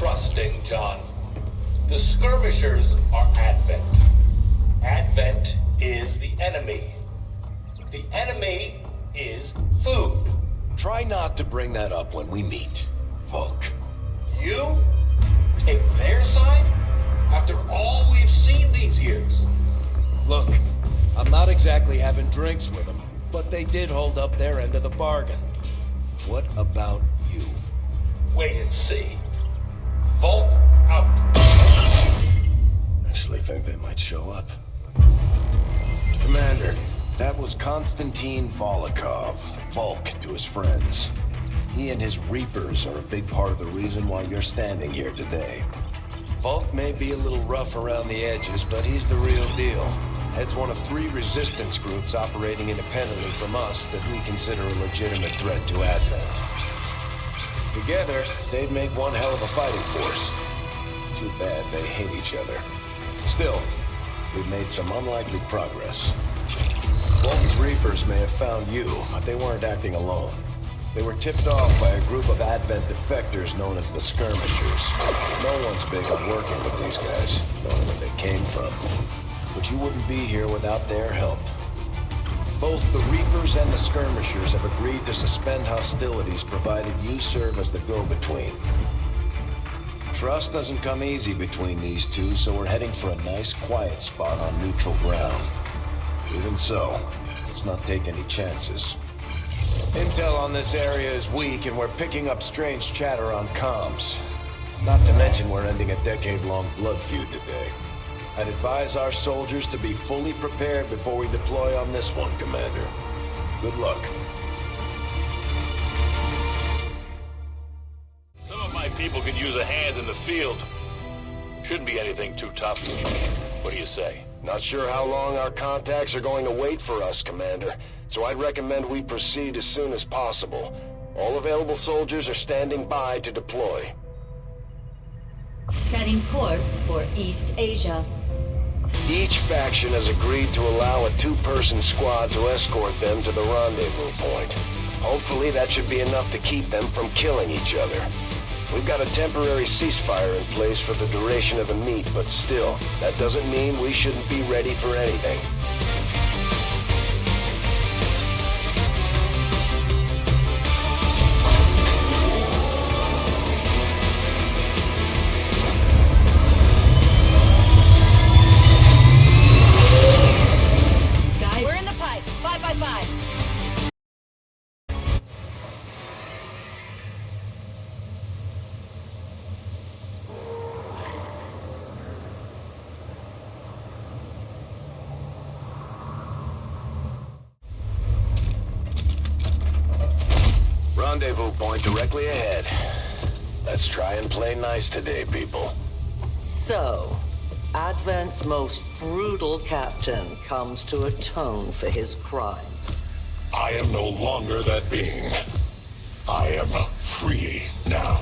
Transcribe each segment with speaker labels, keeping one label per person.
Speaker 1: trusting, John. The Skirmishers are Advent. Advent is the enemy. The enemy is food.
Speaker 2: Try not to bring that up when we meet, Volk.
Speaker 1: You take their side after all we've seen these years.
Speaker 2: Look, I'm not exactly having drinks with them, but they did hold up their end of the bargain. What about you?
Speaker 1: Wait and see. Volk out.
Speaker 2: Actually think they might show up. Commander, that was Konstantin Volokov, Volk to his friends. He and his Reapers are a big part of the reason why you're standing here today. Volk may be a little rough around the edges, but he's the real deal. Heads one of 3 resistance groups operating independently from us that we consider a legitimate threat to Advent. Together, they'd make one hell of a fighting force. Too bad they hate each other. Still, we've made some unlikely progress. Volk's Reapers may have found you, but they weren't acting alone. They were tipped off by a group of Advent defectors known as the Skirmishers. No one's big on working with these guys, knowing where they came from. But you wouldn't be here without their help. Both the Reapers and the Skirmishers have agreed to suspend hostilities provided you serve as the go-between. Trust doesn't come easy between these two, so we're heading for a nice quiet spot on neutral ground. Even so, let's not take any chances. Intel on this area is weak, and we're picking up strange chatter on comms. Not to mention we're ending a decade-long blood feud today. I'd advise our soldiers to be fully prepared before we deploy on this one, Commander. Good luck.
Speaker 3: Some of my people could use a hand in the field. Shouldn't be anything too tough. What do you say?
Speaker 4: Not sure how long our contacts are going to wait for us, Commander. So I'd recommend we proceed as soon as possible. All available soldiers are standing by to deploy.
Speaker 5: Setting course for East Asia.
Speaker 4: Each faction has agreed to allow a 2-person squad to escort them to the rendezvous point. Hopefully that should be enough to keep them from killing each other. We've got a temporary ceasefire in place for the duration of the meet, but still, that doesn't mean we shouldn't be ready for anything.
Speaker 5: We're in the pipe. 5 by 5.
Speaker 4: Rendezvous point directly ahead. Let's try and play nice today, people.
Speaker 6: So, Advent's most brutal captain comes to atone for his crimes.
Speaker 7: I am no longer that being. I am free now.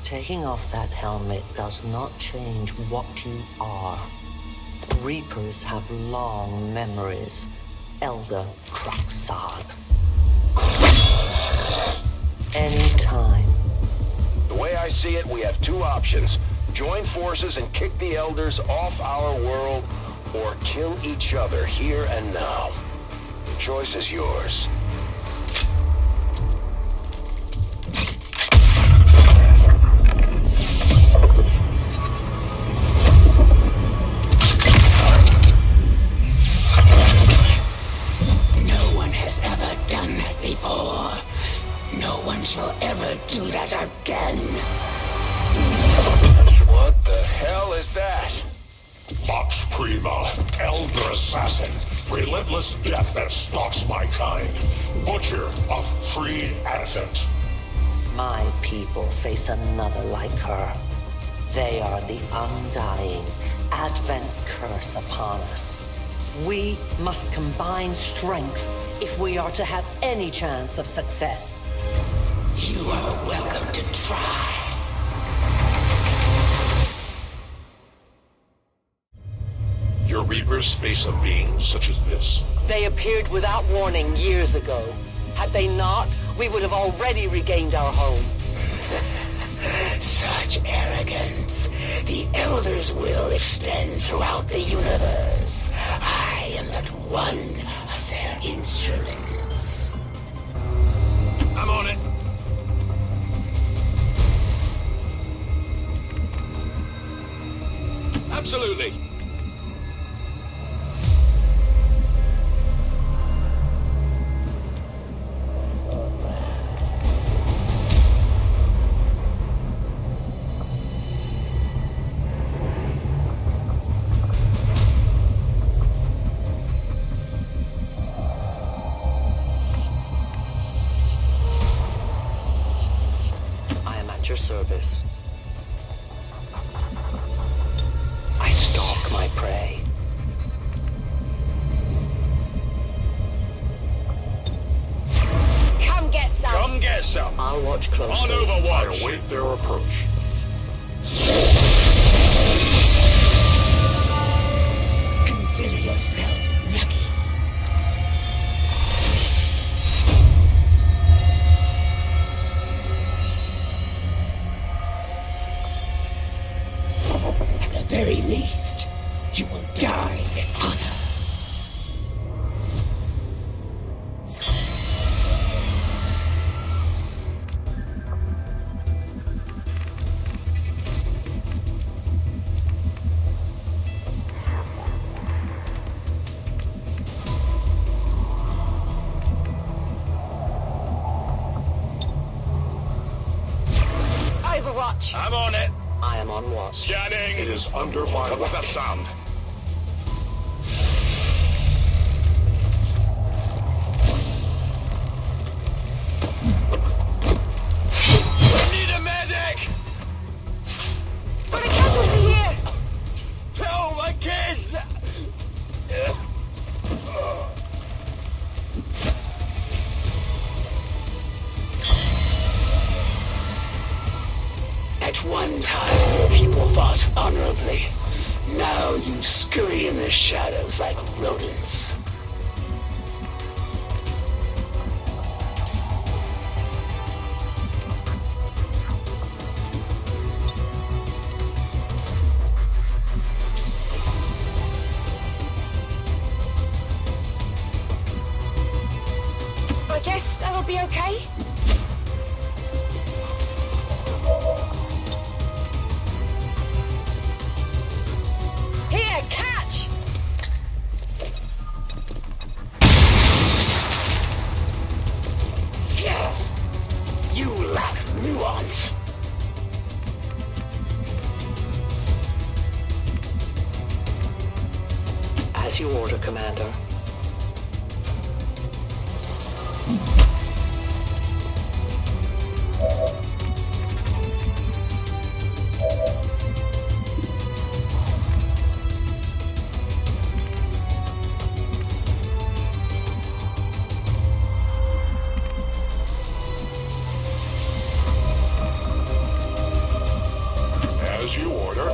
Speaker 6: Taking off that helmet does not change what you are. Reapers have long memories. Elder Cruxard. Anytime.
Speaker 4: The way I see it, we have 2 options. Join forces and kick the Elders off our world, or kill each other here and now. The choice is yours.
Speaker 8: No one has ever done that before. No one shall ever do that again.
Speaker 4: What the hell is that?
Speaker 7: Vox Prima, Elder Assassin, relentless death that stalks my kind, butcher of free Advent.
Speaker 6: My people face another like her. They are the undying, Advent's curse upon us. We must combine strength if we are to have any chance of success.
Speaker 8: You are welcome to try.
Speaker 7: Your Reapers face a being such as this?
Speaker 6: They appeared without warning years ago. Had they not, we would have already regained our home.
Speaker 8: Such The Elder's will extends throughout the universe. I am but one of their instruments.
Speaker 3: I'm on it. Absolutely.
Speaker 6: I am at your service. I stalk my prey.
Speaker 5: Come get some.
Speaker 3: Come get some.
Speaker 6: I'll watch closely.
Speaker 3: On
Speaker 7: I
Speaker 3: Overwatch.
Speaker 7: await their approach.
Speaker 8: Consider yourselves lucky. At the very least, you will die with honor.
Speaker 5: Overwatch.
Speaker 3: I'm on it.
Speaker 6: I am on watch.
Speaker 3: Scanning.
Speaker 7: It is under my
Speaker 3: What's that
Speaker 7: watch.
Speaker 3: sound? Need a medic!
Speaker 5: Got a casualty here.
Speaker 3: Tell my kids!
Speaker 8: At one time, your people fought honorably. Now you scurry in the shadows like rodents.
Speaker 5: I guess that'll be okay. Here, catch!
Speaker 8: Yeah, you lack nuance.
Speaker 6: As you order, Commander.
Speaker 7: As you order.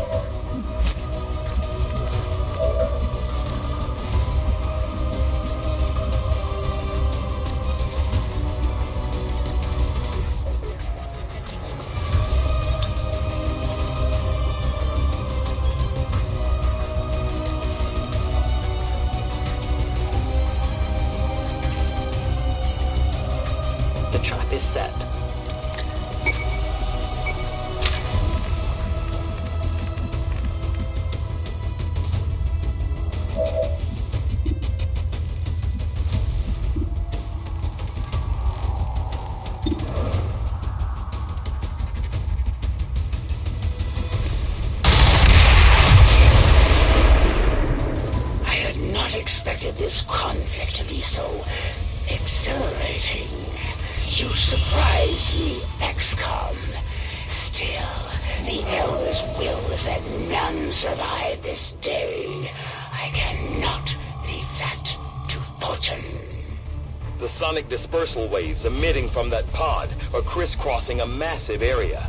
Speaker 6: The trap is set.
Speaker 8: I had not expected this conflict to be so exhilarating. You surprise me, XCOM. Still, the Elder's will is that none survive this day. I cannot leave that to fortune.
Speaker 9: The sonic dispersal waves emitting from that pod are crisscrossing a massive area.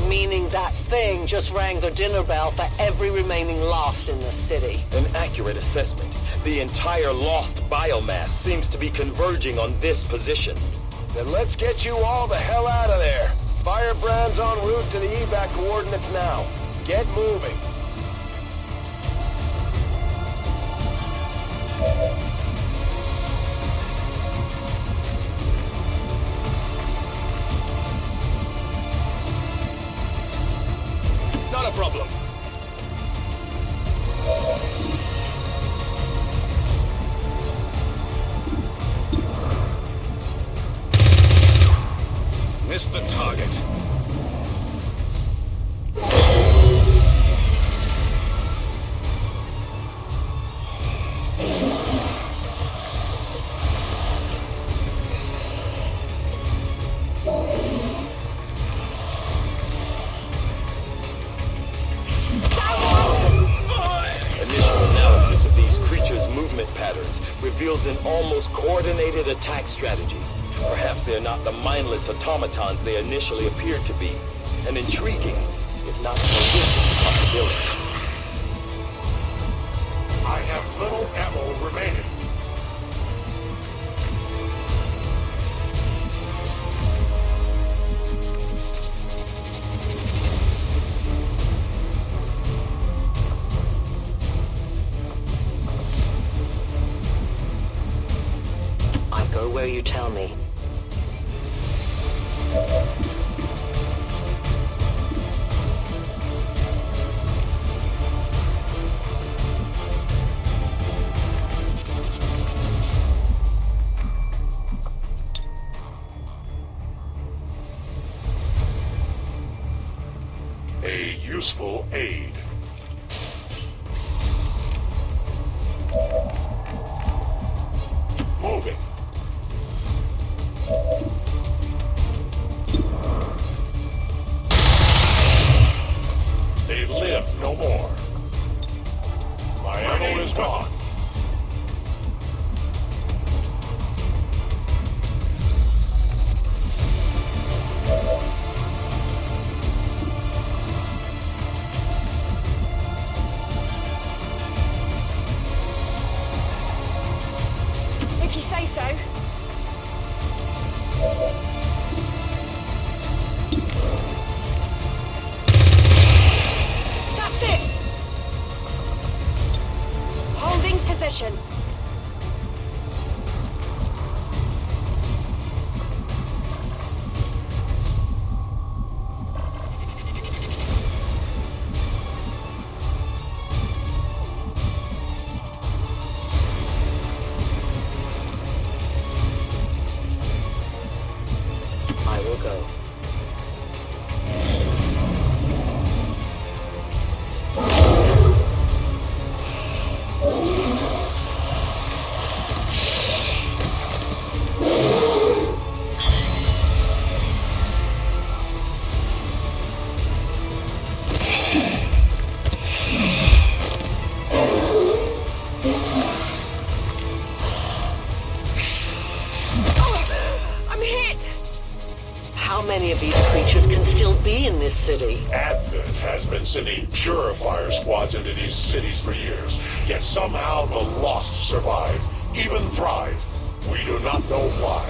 Speaker 6: Meaning that thing just rang the dinner bell for every remaining lost in the city.
Speaker 9: An accurate assessment. The entire lost biomass seems to be converging on this position.
Speaker 4: Then let's get you all the hell out of there. Firebrand's en route to the evac coordinates now. Get moving.
Speaker 9: Not a problem.
Speaker 3: Missed the target.
Speaker 9: Initial analysis of these creatures' movement patterns reveals an almost coordinated attack strategy. Perhaps they're not the mindless automatons they initially appeared to be. An intriguing, if not horrific, possibility.
Speaker 7: I have little ammo remaining.
Speaker 6: I go where you tell me.
Speaker 7: A useful aid. Moving. They live no more. My ammo is gone.
Speaker 5: If you say so. That's it! Holding position.
Speaker 6: I will go.
Speaker 5: Oh, I'm hit!
Speaker 6: How many of these creatures can still be in this city?
Speaker 7: Advent has been sending purifier squads into these cities for years, yet somehow the lost survive, even thrive. We do not know why.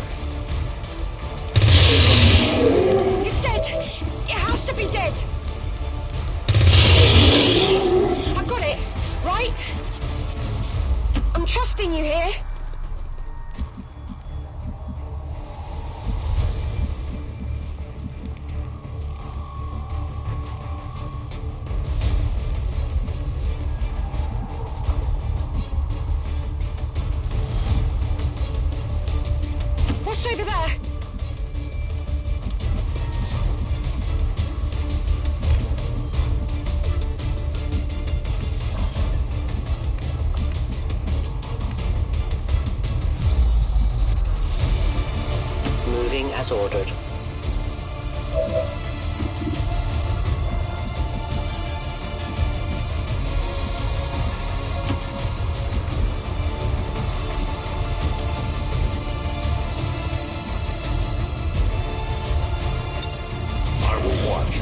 Speaker 5: It's dead! It has to be dead! I got it, right? I'm trusting you here. What's over there?
Speaker 6: Moving as ordered.
Speaker 7: I will watch.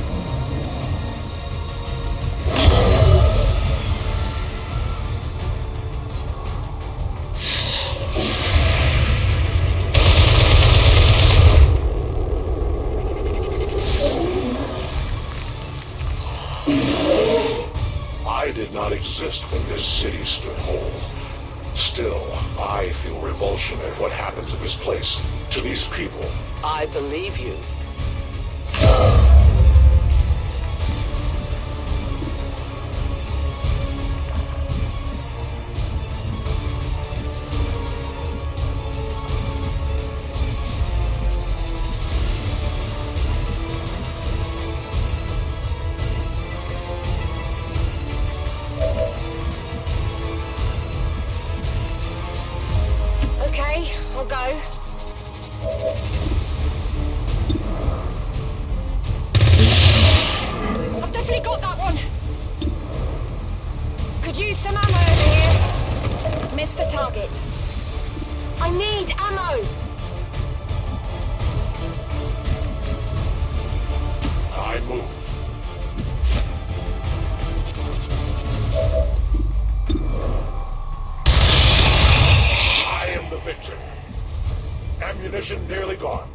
Speaker 7: city stood whole. Still, I feel revulsion at what happened to this place, to these people.
Speaker 6: I believe you.
Speaker 5: Okay, I'll go. I've definitely got that one. Could use some ammo over here. Missed the target. I need ammo.
Speaker 7: I move. I am the victor. Ammunition nearly gone.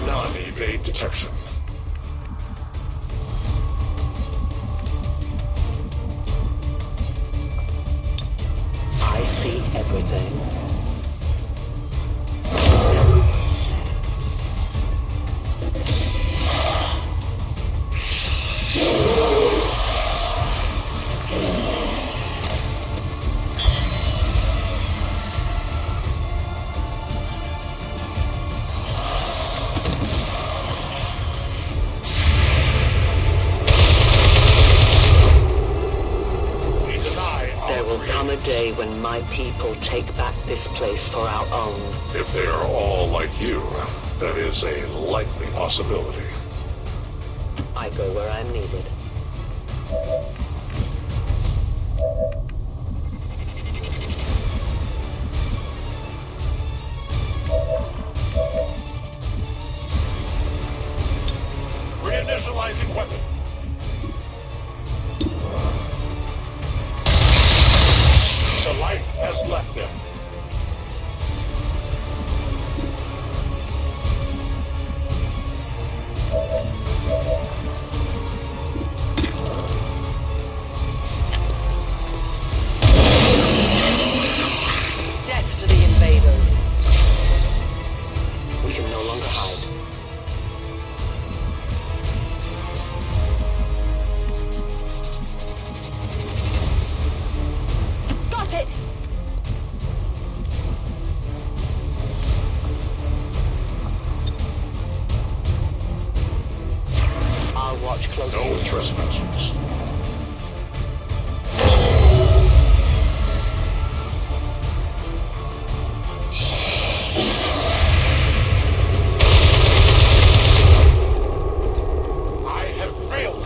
Speaker 7: Non-evade detection.
Speaker 6: I see everything. A day when my people take back this place for our own.
Speaker 7: If they are all like you, that is a likely possibility.
Speaker 6: I go where I'm needed.
Speaker 7: Reinitializing weapon. The light has left them.
Speaker 6: Death to the invaders. We can no longer hide.
Speaker 5: Got it.
Speaker 6: I'll watch closely.
Speaker 7: No trespassers. I have failed.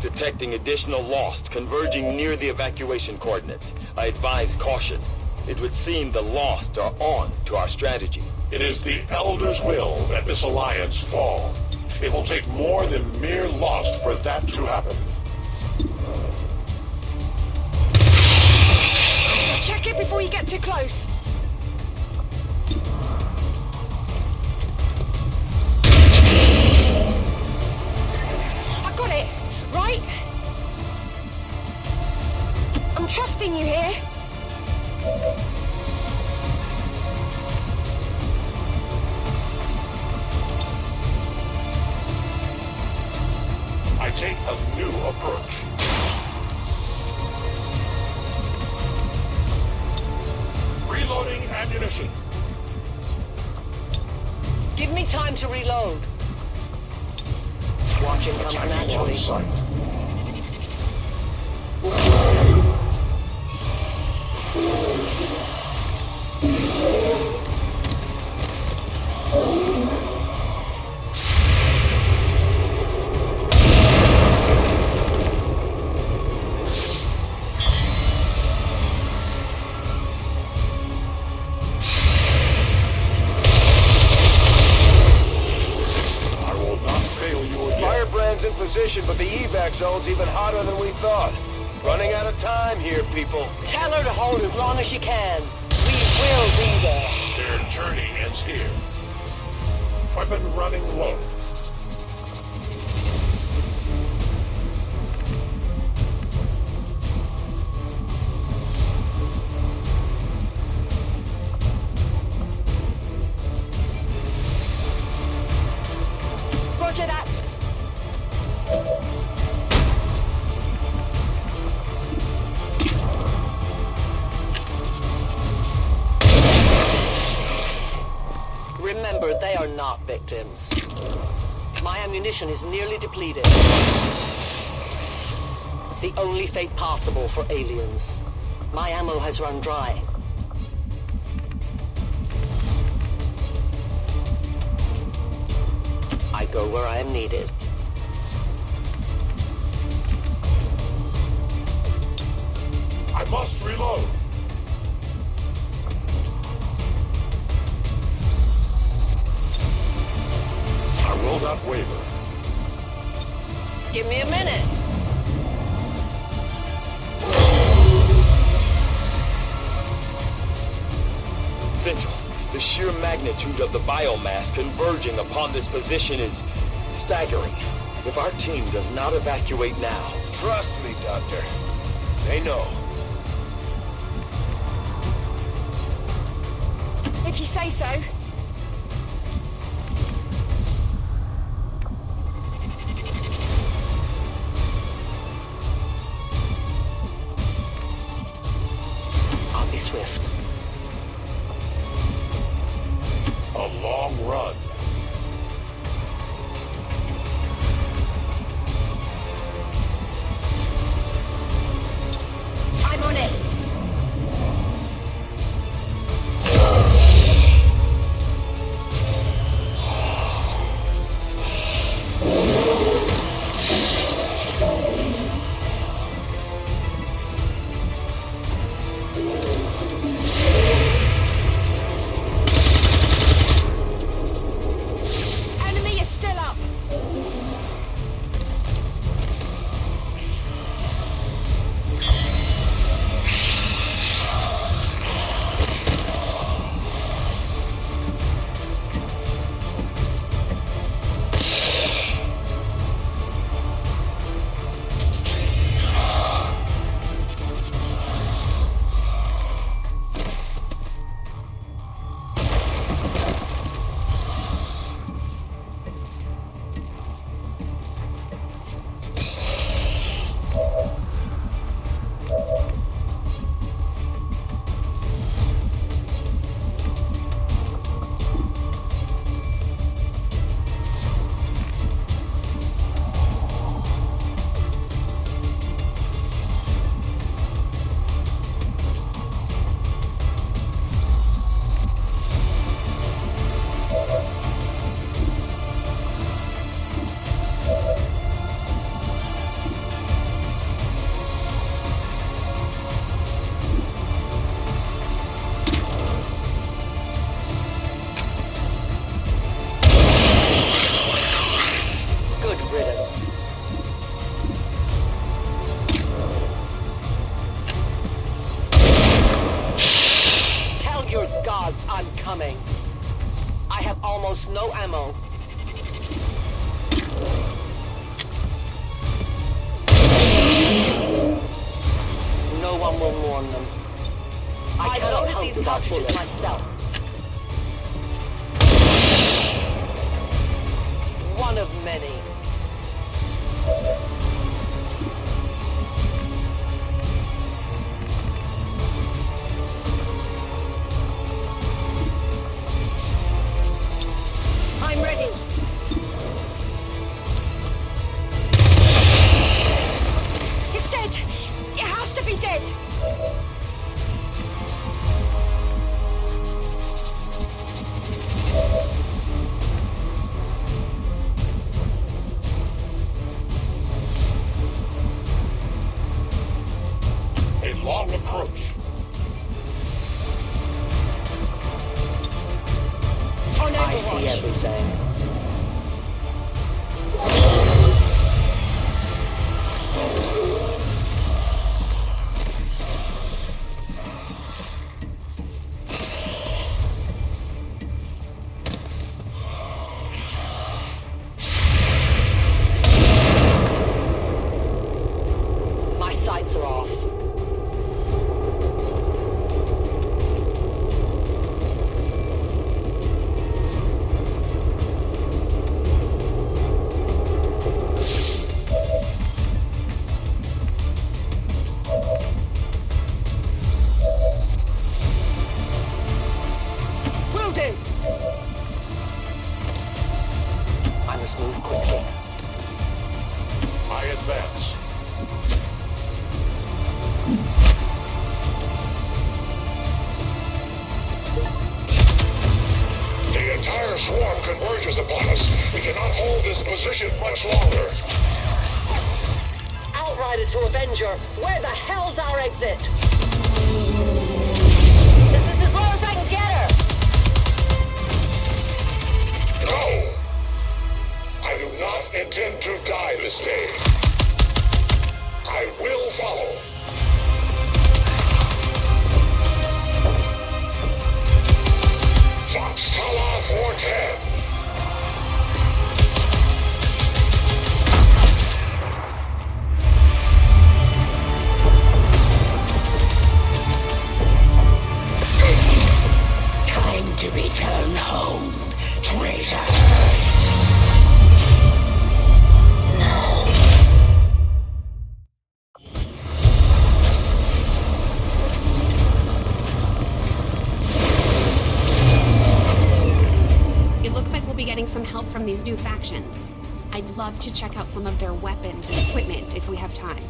Speaker 9: Detecting additional Lost converging near the evacuation coordinates. I advise caution. It would seem the Lost are on to our strategy.
Speaker 7: It is the Elder's will that this alliance fall. It will take more than mere Lost for that to happen.
Speaker 5: Check it before you get too close. I got it, right? I'm trusting you here.
Speaker 7: I take a new approach. Reloading ammunition.
Speaker 6: Give me time to reload. Watching comes
Speaker 7: Attacking
Speaker 6: naturally.
Speaker 7: on sight.
Speaker 4: In position, but the evac zone's even hotter than we thought. Running out of time here, people.
Speaker 6: Tell her to hold as long as she can. We will be there.
Speaker 7: Their journey ends here. Weapon running low.
Speaker 6: They are not victims. My ammunition is nearly depleted. The only fate possible for aliens. My ammo has run dry. I go where I am needed.
Speaker 7: I must reload. I will not waver.
Speaker 6: Give me a minute.
Speaker 9: Central, the sheer magnitude of the biomass converging upon this position is staggering. If our team does not evacuate now...
Speaker 4: Trust me, Doctor. They know.
Speaker 5: If you say so.
Speaker 6: I'll be swift.
Speaker 7: A long run.
Speaker 5: I'm on it. Enemy is still up.
Speaker 6: Good riddance. Tell your gods I'm coming. I have almost no ammo. No one will mourn them. I cannot help these cartridges myself. One of many.
Speaker 5: I'm ready. It's dead. It has to be dead.
Speaker 7: A long approach.
Speaker 5: On
Speaker 6: I see
Speaker 5: Overwatch.
Speaker 6: everything. My sights are off.
Speaker 7: position much longer.
Speaker 6: Outrider to Avenger, where the hell's our exit?
Speaker 5: This is as low as I can get her.
Speaker 7: No! I do not intend to die this day. I will follow. Foxtala 410.
Speaker 8: Time to return home, traitor.
Speaker 10: It looks like we'll be getting some help from these new factions. I'd love to check out some of their weapons and equipment if we have time.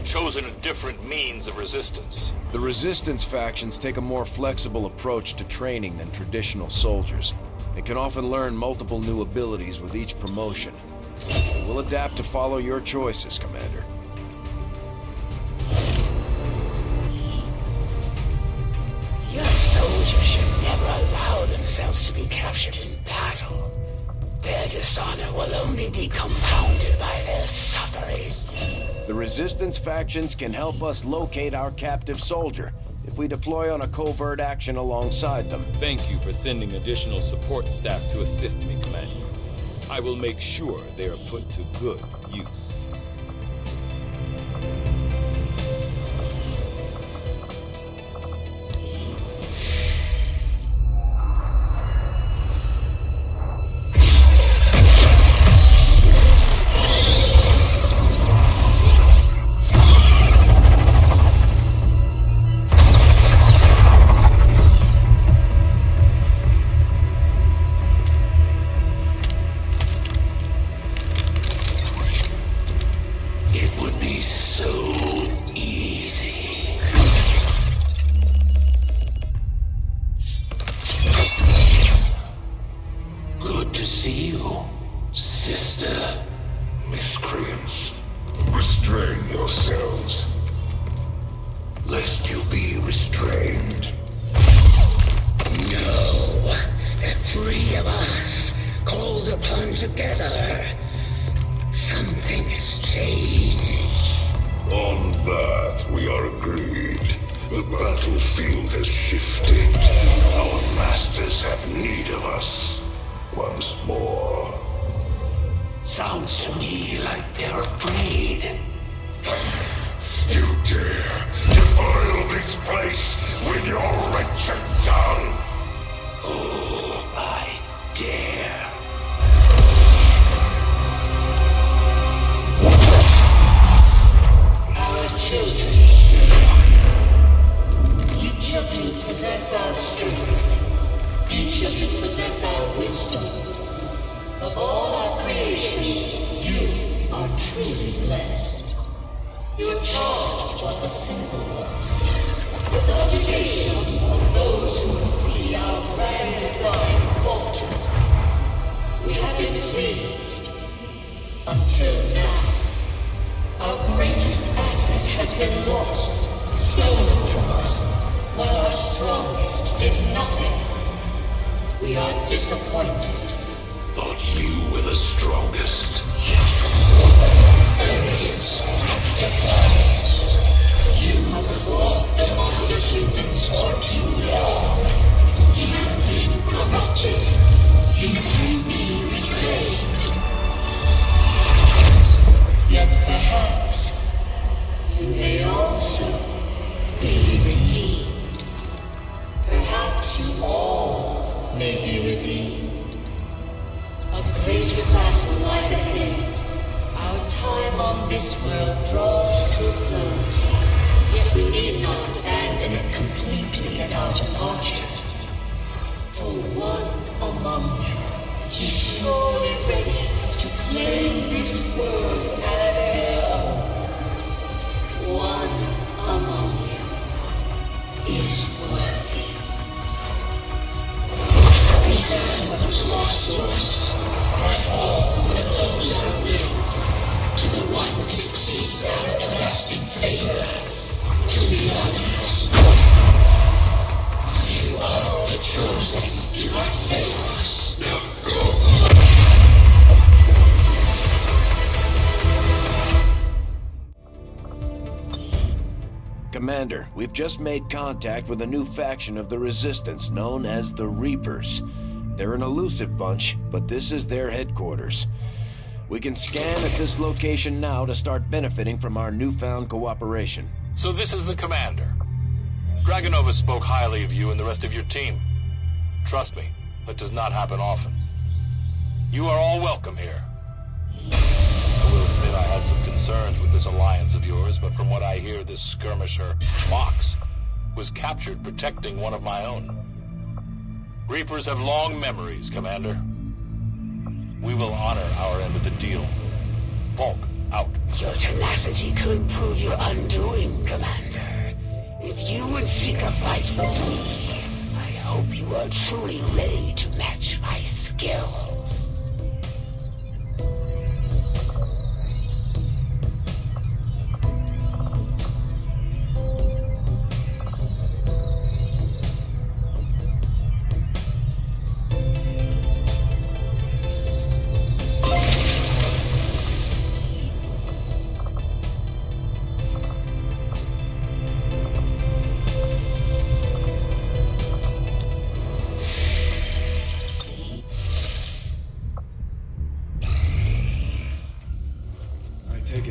Speaker 3: Chosen a different means of resistance.
Speaker 2: The Resistance factions take a more flexible approach to training than traditional soldiers. They can often learn multiple new abilities with each promotion. We'll adapt to follow your choices, Commander.
Speaker 8: Your soldiers should never allow themselves to be captured in battle. Their dishonor will only be compounded by their suffering.
Speaker 2: The Resistance factions can help us locate our captive soldier if we deploy on a covert action alongside them.
Speaker 11: Thank you for sending additional support staff to assist me, Commander. I will make sure they are put to good use.
Speaker 6: A greater battle lies ahead. Our time on this world draws to a close, yet we need not abandon it completely at our departure. For one among you is surely ready to claim this world as their own. One among you is worthy. Return what was lost to us, but all that those are will, to the one that succeeds our everlasting favor, to the others. You are the chosen, do not fail us. Now go.
Speaker 2: Commander, we've just made contact with a new faction of the Resistance known as the Reapers. They're an elusive bunch, but this is their headquarters. We can scan at this location now to start benefiting from our newfound cooperation.
Speaker 3: So this is the commander. Dragonova spoke highly of you and the rest of your team. Trust me, that does not happen often. You are all welcome here. I will admit I had some concerns with this alliance of yours, but from what I hear, this skirmisher, Mox, was captured protecting one of my own. Reapers have long memories, Commander. We will honor our end of the deal. Volk, out.
Speaker 8: Your tenacity could prove your undoing, Commander. If you would seek a fight with me, I hope you are truly ready to match my skills.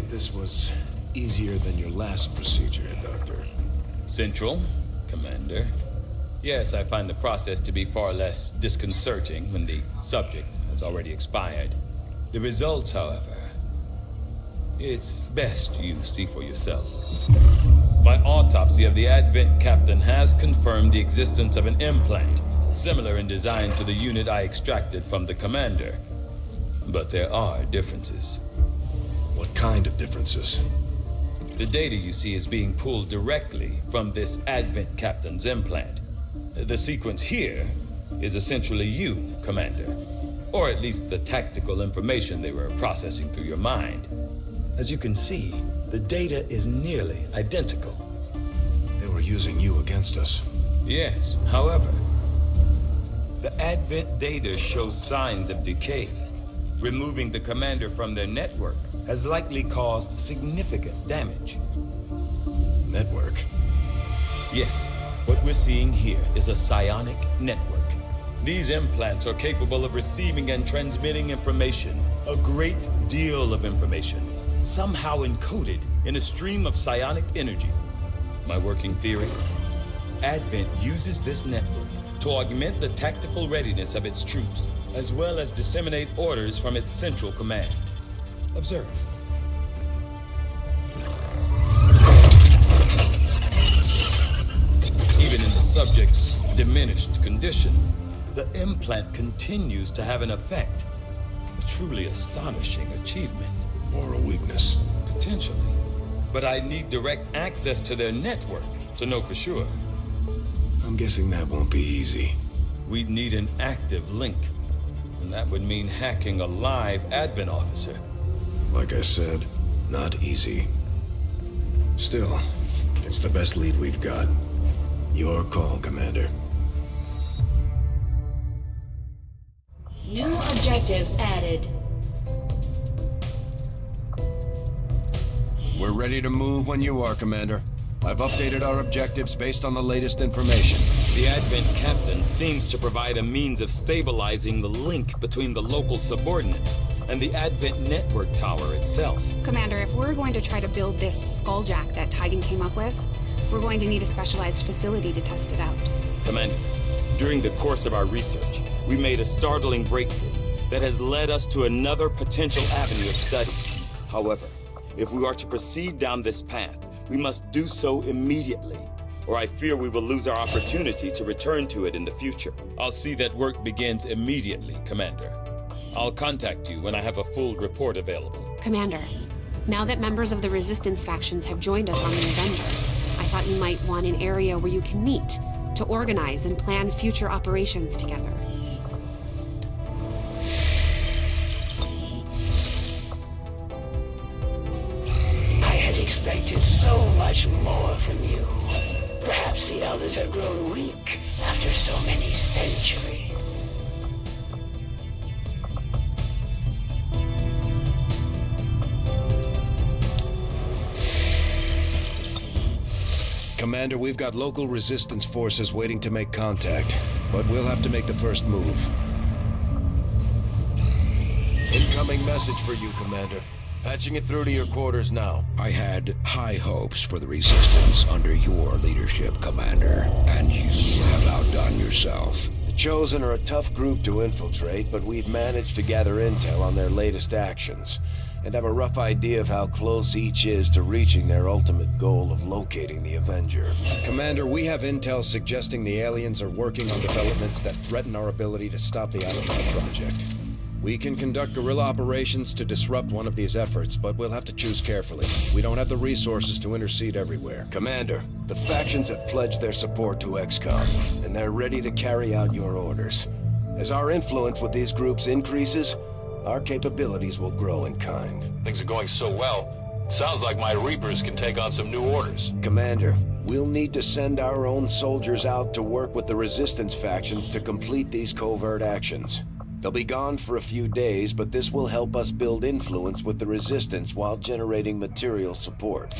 Speaker 2: This was easier than your last procedure, Doctor.
Speaker 11: Central, Commander. Yes, I find the process to be far less disconcerting when the subject has already expired. The results, however, it's best you see for yourself. My autopsy of the Advent Captain has confirmed the existence of an implant, similar in design to the unit I extracted from the Commander. But there are differences.
Speaker 2: What kind of differences?
Speaker 11: The data you see is being pulled directly from this Advent Captain's implant. The sequence here is essentially you, Commander. Or at least the tactical information they were processing through your mind. As you can see, the data is nearly identical.
Speaker 2: They were using you against us.
Speaker 11: Yes, however, the Advent data shows signs of decay. Removing the Commander from their network has likely caused significant damage.
Speaker 2: Network?
Speaker 11: Yes, what we're seeing here is a psionic network. These implants are capable of receiving and transmitting information, a great deal of information, somehow encoded in a stream of psionic energy. My working theory? Advent uses this network to augment the tactical readiness of its troops, as well as disseminate orders from its central command. Observe. Even in the subject's diminished condition, the implant continues to have an effect. A truly astonishing achievement.
Speaker 2: Or a weakness.
Speaker 11: Potentially. But I need direct access to their network to know for sure.
Speaker 2: I'm guessing that won't be easy.
Speaker 11: We'd need an active link. And that would mean hacking a live Advent officer.
Speaker 2: Like I said, not easy. Still, it's the best lead we've got. Your call, Commander.
Speaker 12: New objective added.
Speaker 2: We're ready to move when you are, Commander. I've updated our objectives based on the latest information.
Speaker 11: The Advent Captain seems to provide a means of stabilizing the link between the local subordinates and the Advent network tower itself.
Speaker 10: Commander, if we're going to try to build this skulljack that Tigan came up with, we're going to need a specialized facility to test it out.
Speaker 11: Commander, during the course of our research, we made a startling breakthrough that has led us to another potential avenue of study. However, if we are to proceed down this path, we must do so immediately, or I fear we will lose our opportunity to return to it in the future. I'll see that work begins immediately, Commander. I'll contact you when I have a full report available.
Speaker 10: Commander, now that members of the Resistance factions have joined us on the Avenger, I thought you might want an area where you can meet to organize and plan future operations together.
Speaker 8: I had expected so much more from you. Perhaps the elders have grown weak after so many centuries.
Speaker 2: Commander, we've got local resistance forces waiting to make contact, but we'll have to make the first move. Incoming message for you, Commander. Patching it through to your quarters now.
Speaker 12: I had high hopes for the Resistance under your leadership, Commander, and you have outdone yourself.
Speaker 2: The Chosen are a tough group to infiltrate, but we've managed to gather intel on their latest actions, and have a rough idea of how close each is to reaching their ultimate goal of locating the Avenger. Commander, we have intel suggesting the aliens are working on developments that threaten our ability to stop the Outrider project. We can conduct guerrilla operations to disrupt one of these efforts, but we'll have to choose carefully. We don't have the resources to intercede everywhere. Commander, the factions have pledged their support to XCOM, and they're ready to carry out your orders. As our influence with these groups increases, our capabilities will grow in kind.
Speaker 3: Things are going so well, it sounds like my Reapers can take on some new orders.
Speaker 2: Commander, we'll need to send our own soldiers out to work with the Resistance factions to complete these covert actions. They'll be gone for a few days, but this will help us build influence with the Resistance while generating material support.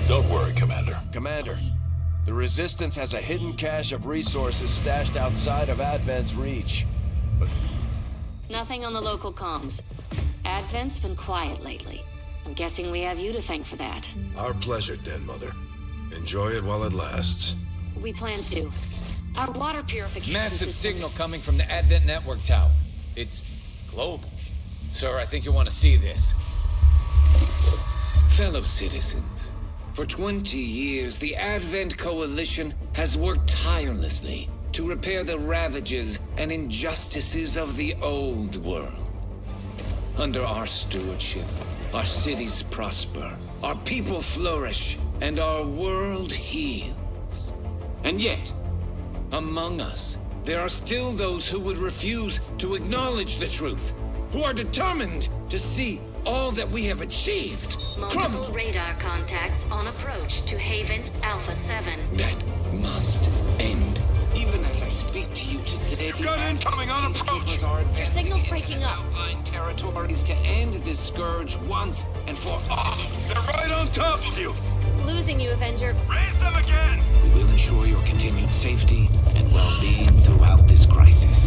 Speaker 3: Don't worry, Commander.
Speaker 2: Commander, the Resistance has a hidden cache of resources stashed outside of Advent's reach. But
Speaker 13: nothing on the local comms. Advent's been quiet lately. I'm guessing we have you to thank for that.
Speaker 2: Our pleasure, Den Mother. Enjoy it while it lasts.
Speaker 13: We plan to. Our water purification
Speaker 14: Massive signal coming from the Advent network tower. It's global. Sir, I think you want to see this.
Speaker 15: Fellow citizens, for 20 years, the Advent Coalition has worked tirelessly to repair the ravages and injustices of the old world. Under our stewardship, our cities prosper, our people flourish, and our world heals. And yet, among us, there are still those who would refuse to acknowledge the truth, who are determined to see all that we have achieved.
Speaker 13: Multiple radar contacts on approach to Haven Alpha 7.
Speaker 15: That must end. Even as I speak to you today,
Speaker 3: You've got incoming on approach.
Speaker 13: Your signal's breaking up.
Speaker 15: Outlying territories to end this scourge once and for all.
Speaker 3: They're right on top of you.
Speaker 13: Losing you, Avenger.
Speaker 3: Raise them again.
Speaker 15: We will ensure your continued safety and well-being throughout this crisis.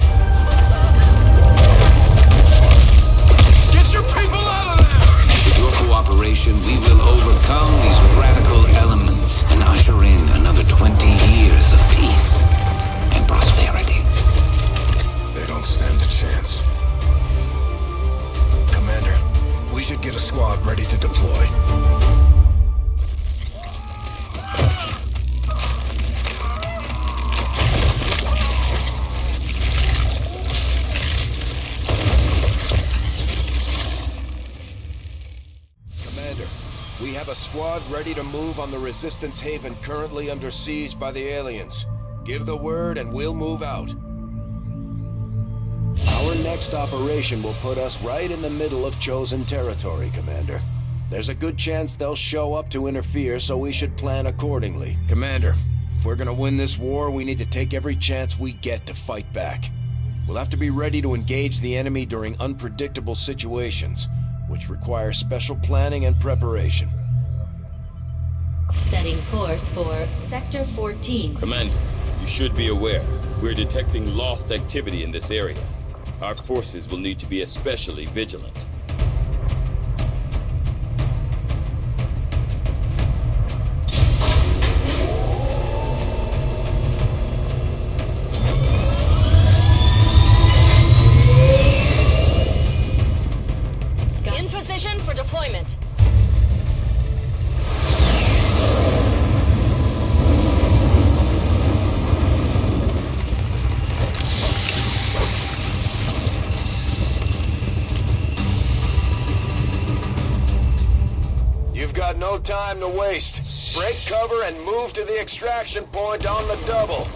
Speaker 3: Get your people out of there!
Speaker 15: With your cooperation, we will overcome these radical elements and usher in another 20 years of peace and prosperity.
Speaker 2: They don't stand a chance. Commander, we should get a squad ready to deploy. We have a squad ready to move on the Resistance Haven currently under siege by the aliens. Give the word and we'll move out. Our next operation will put us right in the middle of Chosen territory, Commander. There's a good chance they'll show up to interfere, so we should plan accordingly. Commander, if we're gonna win this war, we need to take every chance we get to fight back. We'll have to be ready to engage the enemy during unpredictable situations, which require special planning and preparation.
Speaker 13: Setting course for Sector 14.
Speaker 11: Commander, you should be aware. We're detecting lost activity in this area. Our forces will need to be especially vigilant.
Speaker 5: In position for deployment.
Speaker 4: You've got no time to waste. Break cover and move to the extraction point on the double.